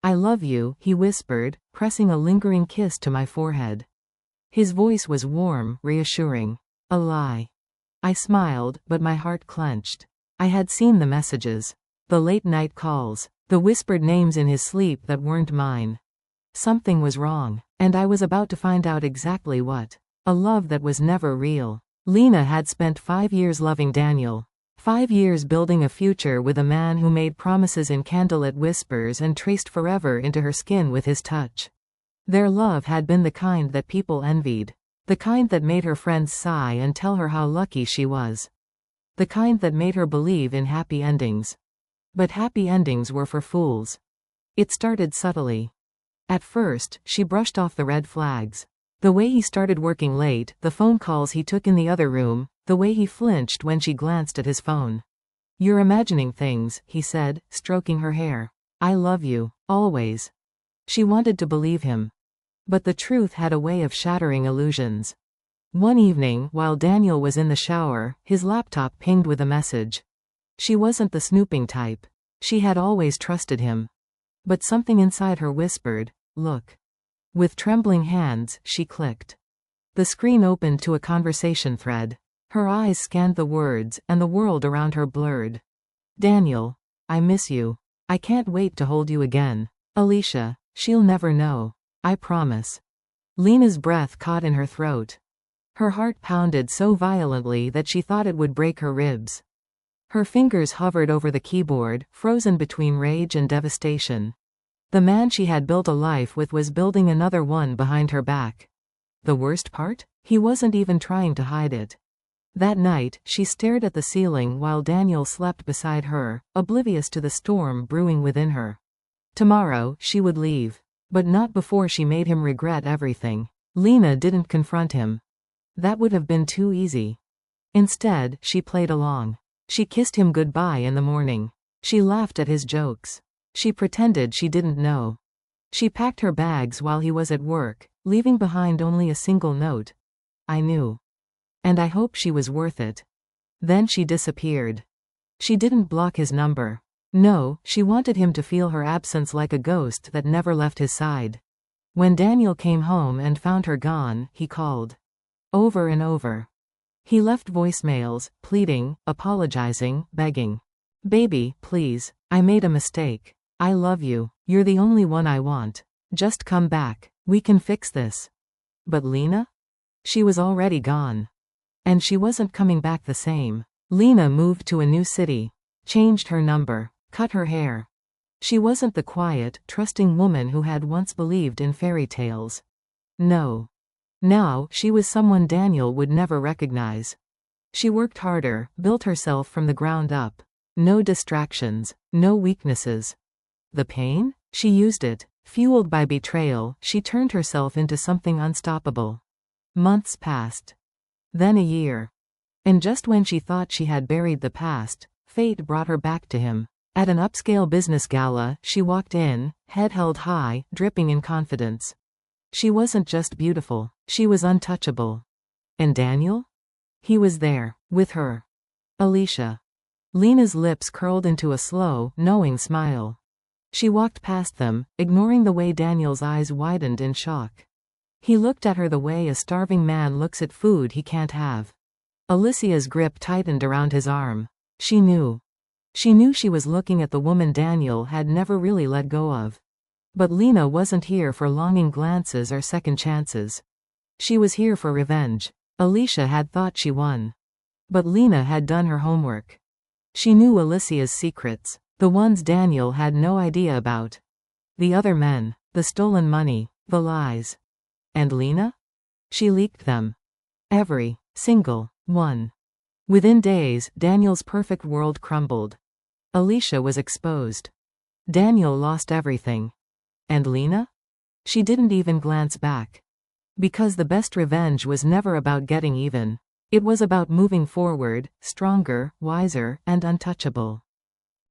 I love you, he whispered, pressing a lingering kiss to my forehead. His voice was warm, reassuring. A lie. I smiled, but my heart clenched. I had seen the messages. The late-night calls. The whispered names in his sleep that weren't mine. Something was wrong, and I was about to find out exactly what. A love that was never real. Lena had spent 5 years loving Daniel. 5 years building a future with a man who made promises in candlelit whispers and traced forever into her skin with his touch. Their love had been the kind that people envied. The kind that made her friends sigh and tell her how lucky she was. The kind that made her believe in happy endings. But happy endings were for fools. It started subtly. At first, she brushed off the red flags. The way he started working late, the phone calls he took in the other room, the way he flinched when she glanced at his phone. You're imagining things, he said, stroking her hair. I love you, always. She wanted to believe him. But the truth had a way of shattering illusions. One evening, while Daniel was in the shower, his laptop pinged with a message. She wasn't the snooping type. She had always trusted him. But something inside her whispered, look. With trembling hands, she clicked. The screen opened to a conversation thread. Her eyes scanned the words, and the world around her blurred. Daniel. I miss you. I can't wait to hold you again. Alicia. She'll never know. I promise. Lena's breath caught in her throat. Her heart pounded so violently that she thought it would break her ribs. Her fingers hovered over the keyboard, frozen between rage and devastation. The man she had built a life with was building another one behind her back. The worst part? He wasn't even trying to hide it. That night, she stared at the ceiling while Daniel slept beside her, oblivious to the storm brewing within her. Tomorrow, she would leave. But not before she made him regret everything. Lena didn't confront him. That would have been too easy. Instead, she played along. She kissed him goodbye in the morning. She laughed at his jokes. She pretended she didn't know. She packed her bags while he was at work, leaving behind only a single note. I knew. And I hope she was worth it. Then she disappeared. She didn't block his number. No, she wanted him to feel her absence like a ghost that never left his side. When Daniel came home and found her gone, he called. Over and over. He left voicemails, pleading, apologizing, begging. Baby, please. I made a mistake. I love you. You're the only one I want. Just come back. We can fix this. But Lena? She was already gone. And she wasn't coming back the same. Lena moved to a new city. Changed her number. Cut her hair. She wasn't the quiet, trusting woman who had once believed in fairy tales. No. Now, she was someone Daniel would never recognize. She worked harder, built herself from the ground up. No distractions, no weaknesses. The pain? She used it. Fueled by betrayal, she turned herself into something unstoppable. Months passed. Then a year. And just when she thought she had buried the past, fate brought her back to him. At an upscale business gala, she walked in, head held high, dripping in confidence. She wasn't just beautiful, she was untouchable. And Daniel? He was there, with her. Alicia. Lena's lips curled into a slow, knowing smile. She walked past them, ignoring the way Daniel's eyes widened in shock. He looked at her the way a starving man looks at food he can't have. Alicia's grip tightened around his arm. She knew. She knew she was looking at the woman Daniel had never really let go of. But Lena wasn't here for longing glances or second chances. She was here for revenge. Alicia had thought she won. But Lena had done her homework. She knew Alicia's secrets, the ones Daniel had no idea about. The other men, the stolen money, the lies. And Lena? She leaked them. Every single one. Within days, Daniel's perfect world crumbled. Alicia was exposed. Daniel lost everything. And Lena? She didn't even glance back. Because the best revenge was never about getting even. It was about moving forward, stronger, wiser, and untouchable.